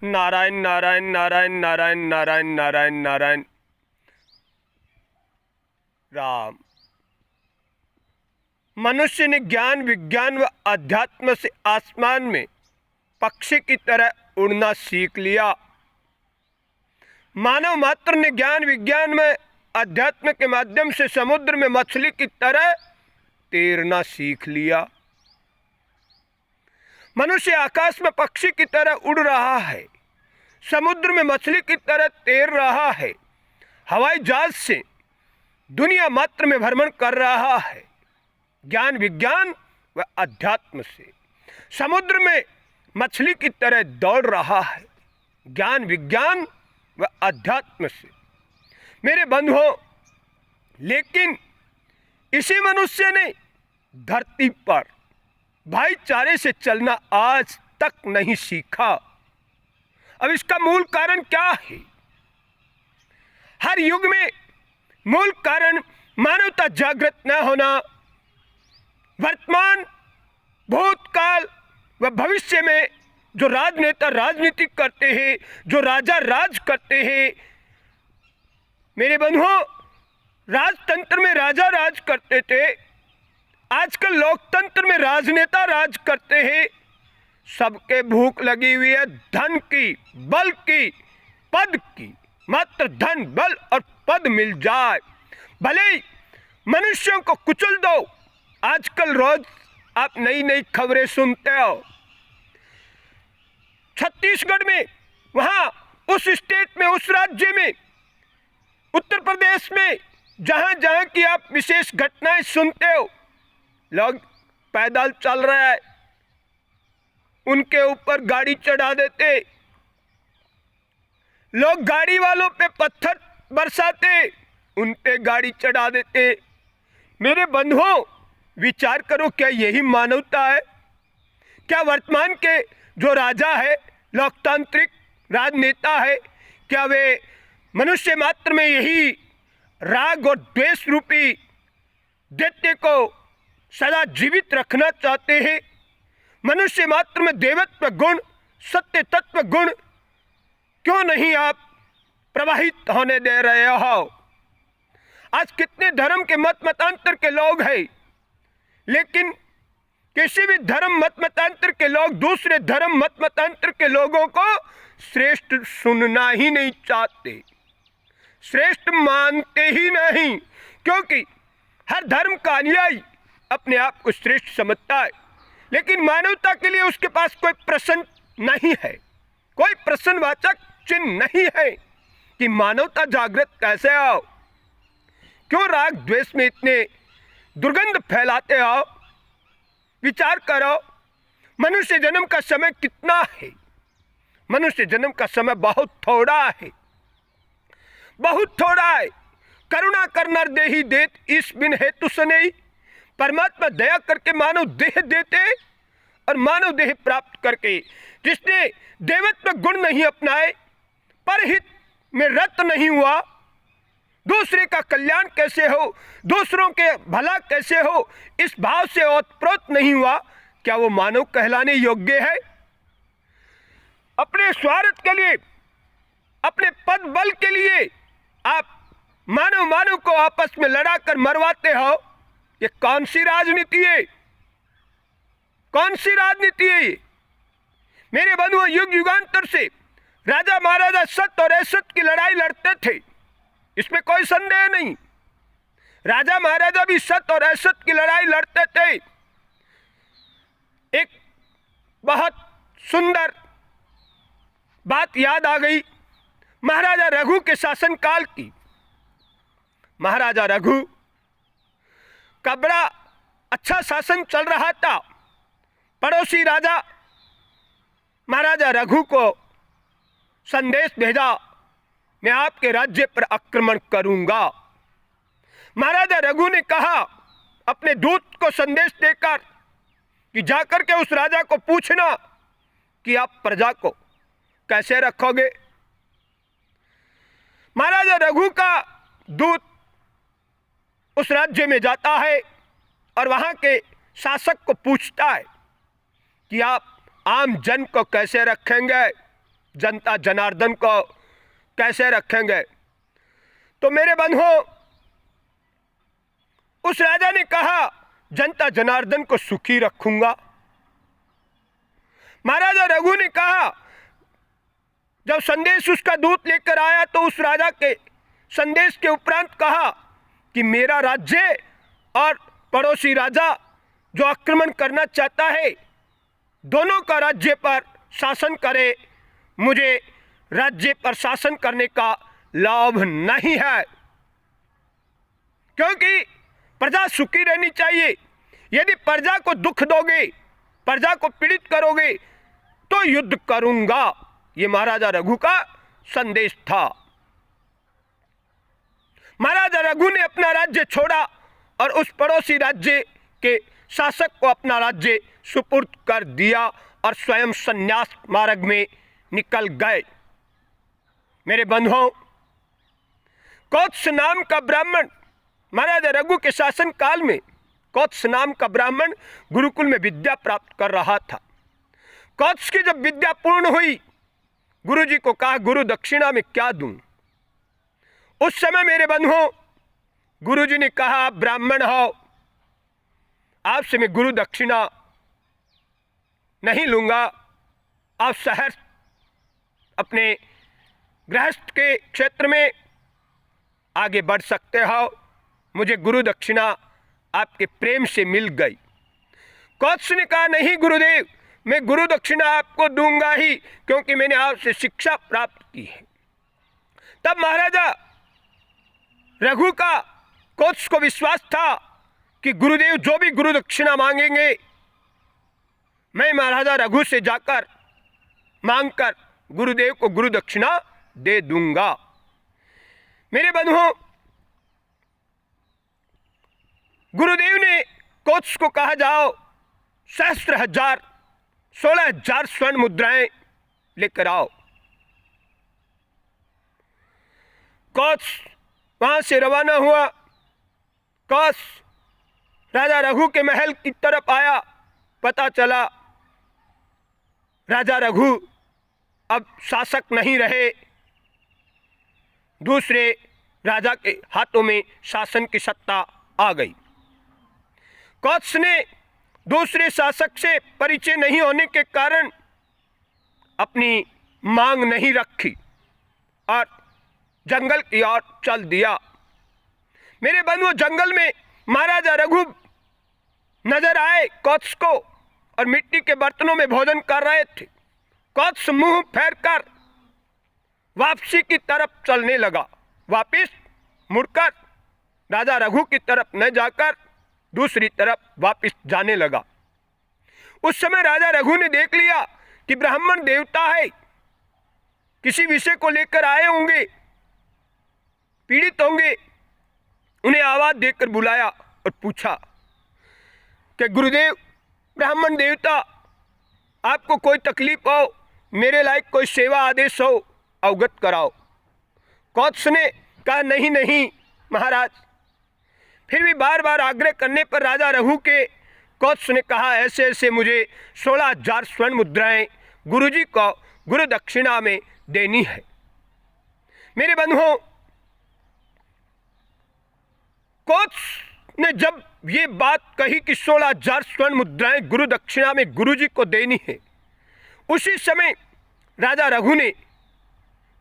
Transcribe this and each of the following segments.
नारायण नारायण नारायण नारायण नारायण नारायण नारायण राम। मनुष्य ने ज्ञान विज्ञान व अध्यात्म से आसमान में पक्षी की तरह उड़ना सीख लिया। मानव मात्र ने ज्ञान विज्ञान में अध्यात्म के माध्यम से समुद्र में मछली की तरह तैरना सीख लिया। मनुष्य आकाश में पक्षी की तरह उड़ रहा है, समुद्र में मछली की तरह तैर रहा है, हवाई जहाज से दुनिया मात्र में भ्रमण कर रहा है। ज्ञान विज्ञान व अध्यात्म से समुद्र में मछली की तरह दौड़ रहा है। ज्ञान विज्ञान व अध्यात्म से मेरे बंधुओं, लेकिन इसी मनुष्य ने धरती पर भाईचारे से चलना आज तक नहीं सीखा। अब इसका मूल कारण क्या है? हर युग में मूल कारण मानवता जागृत न होना, वर्तमान भूतकाल व भविष्य में जो राजनेता राजनीति करते हैं, जो राजा राज करते हैं। मेरे बंधुओं, राजतंत्र में राजा राज करते थे, आजकल लोकतंत्र में राजनेता राज करते हैं। सबके भूख लगी हुई है धन की, बल की, पद की। मात्र धन, बल और पद मिल जाए, भले ही मनुष्यों को कुचल दो। आजकल रोज आप नई नई खबरें सुनते हो। छत्तीसगढ़ में, वहां उस स्टेट में, उस राज्य में, उत्तर प्रदेश में, जहां जहां की आप विशेष घटनाएं सुनते हो, लोग पैदल चल रहे हैं, उनके ऊपर गाड़ी चढ़ा देते, लोग गाड़ी वालों पे पत्थर बरसाते, उन पे गाड़ी चढ़ा देते। मेरे बंधुओं, विचार करो, क्या यही मानवता है? क्या वर्तमान के जो राजा है, लोकतांत्रिक राजनेता है, क्या वे मनुष्य मात्र में यही राग और द्वेष रूपी दैत्य को सदा जीवित रखना चाहते हैं? मनुष्य मात्र में देवत्व गुण, सत्य तत्व गुण क्यों नहीं आप प्रवाहित होने दे रहे हो? आज कितने धर्म के मत मतांतर के लोग हैं, लेकिन किसी भी धर्म मत मतांतर के लोग दूसरे धर्म मत मतांतर के लोगों को श्रेष्ठ सुनना ही नहीं चाहते, श्रेष्ठ मानते ही नहीं, क्योंकि हर धर्म का अनुयायी अपने आप को श्रेष्ठ समझता है। लेकिन मानवता के लिए उसके पास कोई प्रश्न नहीं है, कोई प्रश्नवाचक चिन्ह नहीं है कि मानवता जागृत कैसे हो? क्यों राग द्वेष में इतने दुर्गंध फैलाते हो? विचार करो, मनुष्य जन्म का समय कितना है? मनुष्य जन्म का समय बहुत थोड़ा है, बहुत थोड़ा है। करुणा कर नर देहि देत, इस बिन हेतु सनई। परमात्मा दया करके मानव देह देते, और मानव देह प्राप्त करके जिसने देवत्व गुण नहीं अपनाए, परहित में रत नहीं हुआ, दूसरे का कल्याण कैसे हो, दूसरों के भला कैसे हो, इस भाव से ओतप्रोत नहीं हुआ, क्या वो मानव कहलाने योग्य है? अपने स्वार्थ के लिए, अपने पद बल के लिए आप मानव मानव को आपस में लड़ाकर मरवाते हो। ये कौन सी राजनीति है? कौन सी राजनीति है ये? मेरे बंधुओं, युग युगांतर से राजा महाराजा सत्य और असत्य की लड़ाई लड़ते थे, इसमें कोई संदेह नहीं। राजा महाराजा भी सत्य और असत्य की लड़ाई लड़ते थे। एक बहुत सुंदर बात याद आ गई महाराजा रघु के शासनकाल की। महाराजा रघु का बड़ा अच्छा शासन चल रहा था। पड़ोसी राजा महाराजा रघु को संदेश भेजा, मैं आपके राज्य पर आक्रमण करूंगा। महाराजा रघु ने कहा अपने दूत को संदेश देकर कि जाकर के उस राजा को पूछना कि आप प्रजा को कैसे रखोगे। महाराजा रघु का दूत उस राज्य में जाता है और वहां के शासक को पूछता है कि आप आम जन को कैसे रखेंगे। जनता जनार्दन को कैसे रखेंगे। तो मेरे बंधुओं, उस राजा ने कहा जनता जनार्दन को सुखी रखूंगा। महाराजा रघु ने कहा, जब संदेश उसका दूत लेकर आया तो उस राजा के संदेश के उपरांत कहा कि मेरा राज्य और पड़ोसी राजा जो आक्रमण करना चाहता है, दोनों का राज्य पर शासन करे। मुझे राज्य पर शासन करने का लाभ नहीं है, क्योंकि प्रजा सुखी रहनी चाहिए। यदि प्रजा को दुख दोगे, प्रजा को पीड़ित करोगे, तो युद्ध करूंगा। ये महाराजा रघु का संदेश था। महाराजा रघु ने अपना राज्य छोड़ा और उस पड़ोसी राज्य के शासक को अपना राज्य सुपुर्द कर दिया और स्वयं संन्यास मार्ग में निकल गए। मेरे बंधुओं, कौत्स नाम का ब्राह्मण महाराजा रघु के शासन काल में, कौत्स नाम का ब्राह्मण गुरुकुल में विद्या प्राप्त कर रहा था। कौत्स की जब विद्या पूर्ण हुई, गुरुजी को कहा गुरु दक्षिणा में क्या दूं। उस समय मेरे बंधुओं, गुरुजी ने कहा आप ब्राह्मण हो, आपसे मैं गुरु दक्षिणा नहीं लूंगा। आप शहर अपने गृहस्थ के क्षेत्र में आगे बढ़ सकते हो। मुझे गुरु दक्षिणा आपके प्रेम से मिल गई। कौत्स ने कहा नहीं गुरुदेव, मैं गुरु दक्षिणा आपको दूंगा ही, क्योंकि मैंने आपसे शिक्षा प्राप्त की है। तब महाराजा रघु का कौत्स को विश्वास था कि गुरुदेव जो भी गुरु दक्षिणा मांगेंगे, मैं महाराजा रघु से जाकर मांगकर गुरुदेव को गुरु दक्षिणा दे दूंगा। मेरे बंधुओं, गुरुदेव ने कौत्स को कहा जाओ 16,000 स्वर्ण मुद्राएं लेकर आओ। कौत्स वहां से रवाना हुआ। कौत्स राजा रघु के महल की तरफ आया। पता चला राजा रघु अब शासक नहीं रहे, दूसरे राजा के हाथों में शासन की सत्ता आ गई। कौत्स ने दूसरे शासक से परिचय नहीं होने के कारण अपनी मांग नहीं रखी और जंगल की ओर चल दिया। मेरे बंधुओं, जंगल में महाराजा रघु नजर आए कौत्स को और मिट्टी के बर्तनों में भोजन कर रहे थे। कौत्स मुंह फेरकर वापसी की तरफ चलने लगा। वापिस मुड़कर राजा रघु की तरफ न जाकर दूसरी तरफ वापस जाने लगा। उस समय राजा रघु ने देख लिया कि ब्राह्मण देवता है, किसी विषय को लेकर आए होंगे, पीड़ित होंगे। उन्हें आवाज देकर बुलाया और पूछा कि गुरुदेव, ब्राह्मण देवता, आपको कोई तकलीफ हो, मेरे लायक कोई सेवा आदेश हो, अवगत कराओ। कौत्स ने कहा नहीं नहीं महाराज। फिर भी बार बार आग्रह करने पर राजा रघु के कौत्स ने कहा ऐसे ऐसे मुझे 16,000 स्वर्ण मुद्राएं गुरुजी को गुरु दक्षिणा में देनी है। मेरे बंधुओं, कौत्स ने जब ये बात कही कि 16,000 स्वर्ण मुद्राएं गुरु दक्षिणा में गुरुजी को देनी है, उसी समय राजा रघु ने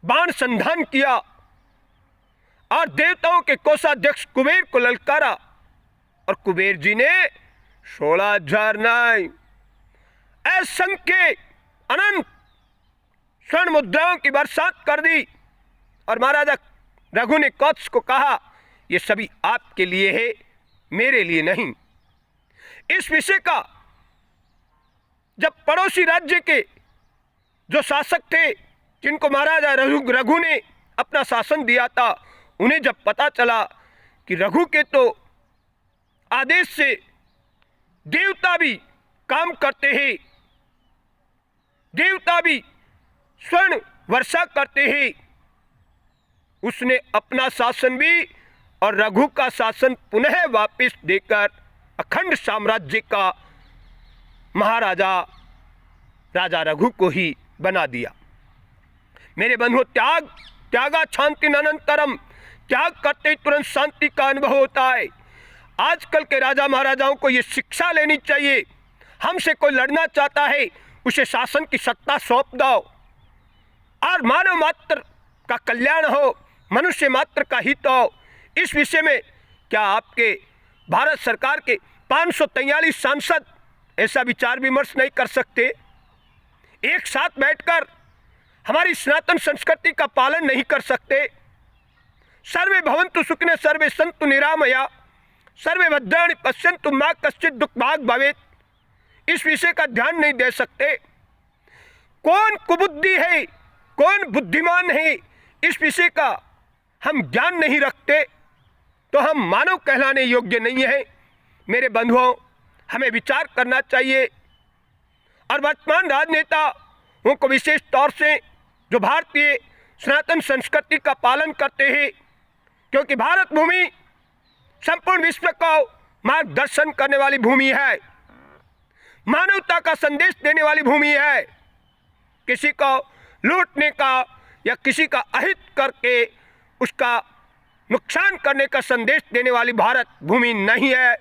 बाण संधान किया और देवताओं के कोषाध्यक्ष कुबेर को ललकारा और कुबेर जी ने 16,000 नहीं, असंख्य अनंत स्वर्ण मुद्राओं की बरसात कर दी। और महाराजा रघु ने कौत्स को कहा ये सभी आपके लिए है, मेरे लिए नहीं। इस विषय का जब पड़ोसी राज्य के जो शासक थे, जिनको महाराजा रघु ने अपना शासन दिया था, उन्हें जब पता चला कि रघु के तो आदेश से देवता भी काम करते हैं, देवता भी स्वर्ण वर्षा करते हैं, उसने अपना शासन भी और रघु का शासन पुनः वापस देकर अखंड साम्राज्य का महाराजा राजा रघु को ही बना दिया। मेरे बंधुओं, त्यागा शांति अनंतरम, त्याग करते ही तुरंत शांति का अनुभव होता है। आजकल के राजा महाराजाओं को ये शिक्षा लेनी चाहिए। हमसे कोई लड़ना चाहता है, उसे शासन की सत्ता सौंप दो और मानव मात्र का कल्याण हो, मनुष्य मात्र का हित हो। इस विषय में क्या आपके भारत सरकार के 543 सांसद ऐसा विचार विमर्श नहीं कर सकते? एक साथ बैठकर हमारी सनातन संस्कृति का पालन नहीं कर सकते? सर्वे भवन्तु सुखिनः सर्वे सन्तु निरामया सर्वे भद्राणि पश्यन्तु मा कश्चित् दुःखभाग् भवेत्, इस विषय का ध्यान नहीं दे सकते? कौन कुबुद्धि है, कौन बुद्धिमान है, इस विषय का हम ज्ञान नहीं रखते तो हम मानव कहलाने योग्य नहीं है। मेरे बंधुओं, हमें विचार करना चाहिए और वर्तमान राजनेताओं को विशेष तौर से जो भारतीय सनातन संस्कृति का पालन करते हैं, क्योंकि भारत भूमि संपूर्ण विश्व को मार्गदर्शन करने वाली भूमि है, मानवता का संदेश देने वाली भूमि है। किसी को लूटने का या किसी का अहित करके उसका नुकसान करने का संदेश देने वाली भारत भूमि नहीं है।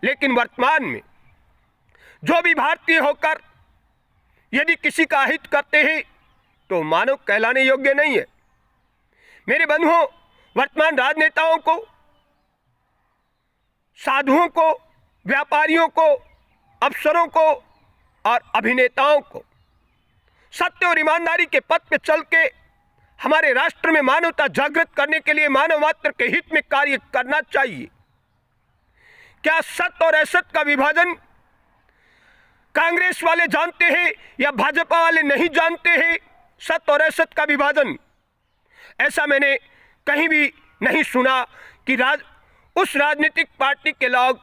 लेकिन वर्तमान में जो भी भारतीय होकर यदि किसी का अहित करते हैं तो मानव कहलाने योग्य नहीं है। मेरे बंधुओं, वर्तमान राजनेताओं को, साधुओं को, व्यापारियों को, अफसरों को और अभिनेताओं को सत्य और ईमानदारी के पथ पे चल के हमारे राष्ट्र में मानवता जागृत करने के लिए मानव मात्र के हित में कार्य करना चाहिए। क्या सत्य और असत्य का विभाजन कांग्रेस वाले जानते हैं या भाजपा वाले नहीं जानते हैं? सत्य और असत्य का विभाजन ऐसा मैंने कहीं भी नहीं सुना कि उस राजनीतिक पार्टी के लोग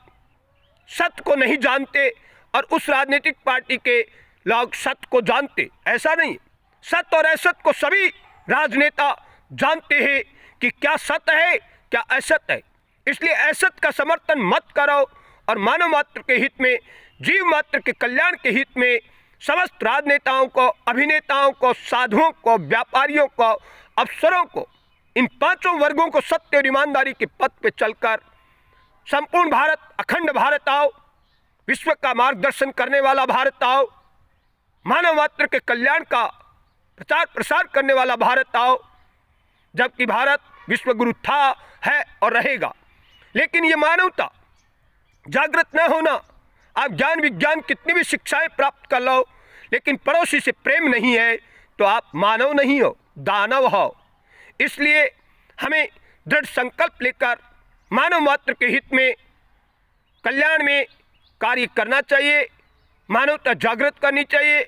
सत्य को नहीं जानते और उस राजनीतिक पार्टी के लोग सत्य को जानते। ऐसा नहीं। सत्य और असत्य को सभी राजनेता जानते हैं कि क्या सत्य है, क्या असत्य है। इसलिए असत्य का समर्थन मत करो और मानव मात्र के हित में, जीव मात्र के कल्याण के हित में समस्त राजनेताओं को, अभिनेताओं को, साधुओं को, व्यापारियों को, अफसरों को, इन पांचों वर्गों को सत्य और ईमानदारी के पथ पे चलकर संपूर्ण भारत, अखंड भारत आओ, विश्व का मार्गदर्शन करने वाला भारत आओ, मानव मात्र के कल्याण का प्रचार प्रसार करने वाला भारत आओ। जबकि भारत विश्व गुरु था, है और रहेगा। लेकिन ये मानवता जागृत न होना, आप ज्ञान विज्ञान कितनी भी शिक्षाएं प्राप्त कर लो, लेकिन पड़ोसी से प्रेम नहीं है तो आप मानव नहीं हो, दानव हो। इसलिए हमें दृढ़ संकल्प लेकर मानव मात्र के हित में, कल्याण में कार्य करना चाहिए, मानवता जागृत करनी चाहिए।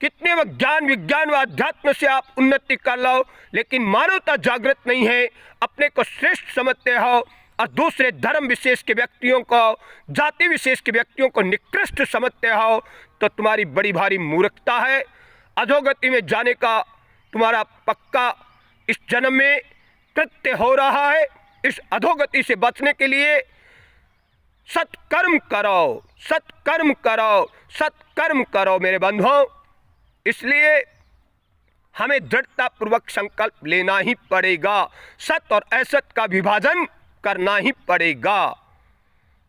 कितने वक्त ज्ञान विज्ञान व अध्यात्म से आप उन्नति कर लो, लेकिन मानवता जागृत नहीं है, अपने को श्रेष्ठ समझते हो और दूसरे धर्म विशेष के व्यक्तियों को, जाति विशेष के व्यक्तियों को निकृष्ट समझते हो, तो तुम्हारी बड़ी भारी मूर्खता है। अधोगति में जाने का तुम्हारा पक्का इस जन्म में कृत्य हो रहा है। इस अधोगति से बचने के लिए सत्कर्म करो, सत्कर्म करो, सत्कर्म करो मेरे बंधुओं। इसलिए हमें दृढ़तापूर्वक संकल्प लेना ही पड़ेगा, सत्य और असत्य का विभाजन करना ही पड़ेगा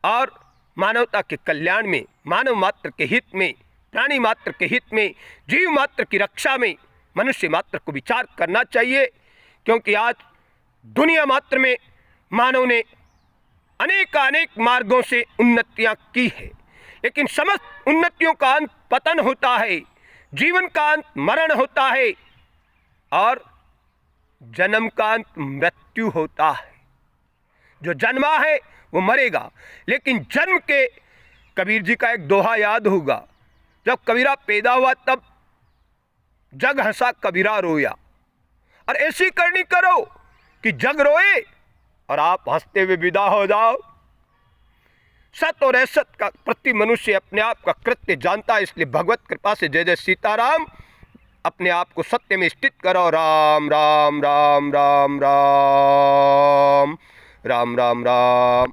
और मानवता के कल्याण में, मानव मात्र के हित में, प्राणी मात्र के हित में, जीव मात्र की रक्षा में मनुष्य मात्र को विचार करना चाहिए। क्योंकि आज दुनिया मात्र में मानव ने अनेक मार्गों से उन्नतियां की है, लेकिन समस्त उन्नतियों का अंत पतन होता है, जीवन का अंत मरण होता है और जन्म का अंत मृत्यु होता है। जो जन्मा है वो मरेगा, लेकिन जन्म के, कबीर जी का एक दोहा याद होगा, जब कबीरा पैदा हुआ तब जग हंसा कबीरा रोया। और ऐसी करनी करो कि जग रोए और आप हंसते हुए विदा हो जाओ। सत्य और असत्य का प्रति मनुष्य अपने आप का कृत्य जानता है। इसलिए भगवत कृपा से जय जय सीताराम, अपने आप को सत्य में स्थित करो। राम राम राम राम राम राम राम राम राम।